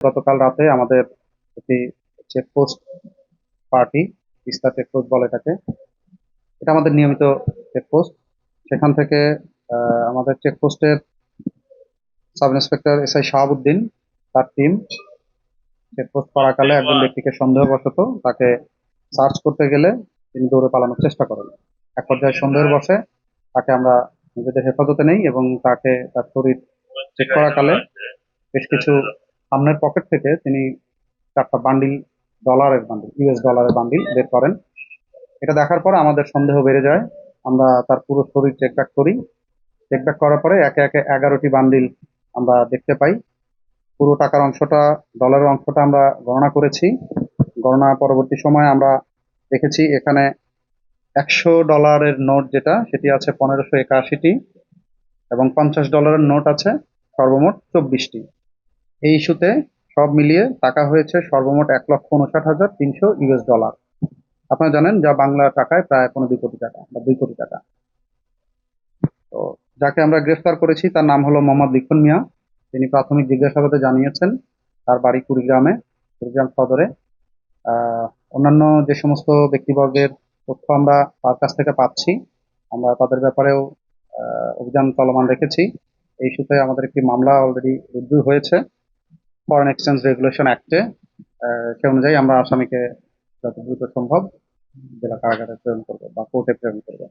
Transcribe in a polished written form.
গতকাল রাতে আমাদের একটি চেকপোস্ট পার্টি, তিস্তা চেকপোস্ট বলে এটাকে। এটা আমাদের নিয়মিত চেকপোস্ট। সেখান থেকে আমাদের চেকপোস্টের সাব ইন্সপেক্টর এসআই শাহাবুদ্দিন, তার টিম চেকপোস্ট পারাকালে একজন ব্যক্তিকে সন্দেহবশত তাকে সার্চ করতে গেলে তিনি দৌড়ে পালানোর চেষ্টা করেন। এক পর্যায়ে সন্দেহের বশে তাকে আমরা নিজেদের হেফাজতে নেই এবং তাকে তার শরীর চেক করাকালে বেশ কিছু সামনের পকেট থেকে তিনি 4টা বান্ডিল, ইউএস ডলারের বান্ডিল বের করেন। এটা দেখার পর আমাদের সন্দেহ বেড়ে যায়। আমরা তার পুরো শরীর চেক ব্যাক করি। চেক ব্যাক করার পরে একে একে 11টি বান্ডিল আমরা দেখতে পাই। পুরো টাকার অংশটা, ডলারের অংশটা আমরা গণনা করেছি। গণনা পরবর্তী সময়ে আমরা দেখেছি এখানে $100 নোট যেটা, সেটি আছে 1581টি এবং $50 নোট আছে সর্বমোট 24টি। এই ইস্যুতে সব মিলিয়ে টাকা হয়েছে সর্বমোট 1,59,300 ইউএস ডলার। আপনারা জানেন যা বাংলা টাকায় প্রায় 15 কোটি টাকা বা 2 কোটি টাকা। তো যাকে আমরা গ্রেফতার করেছি তার নাম হলো মোহাম্মদ লিখন মিয়া। তিনি প্রাথমিক জিজ্ঞাসাবাদে জানিয়েছেন তার বাড়ি কুড়িগ্রামে, কুড়িগ্রাম সদরে। অন্যান্য যে সমস্ত ব্যক্তিবর্গের তথ্য আমরা তার কাছ থেকে পাচ্ছি, আমরা তাদের ব্যাপারেও অভিযান চলমান রেখেছি। এই ইস্যুতে আমাদের একটি মামলা অলরেডি রুজু হয়েছে ফরেন এক্সচেঞ্জ রেগুলেশন অ্যাক্টে। সে অনুযায়ী আমরা আসামিকে যত দ্রুত সম্ভব জেলা কারাগারে প্রেরণ করবো বা কোর্টে প্রেরণ করবো।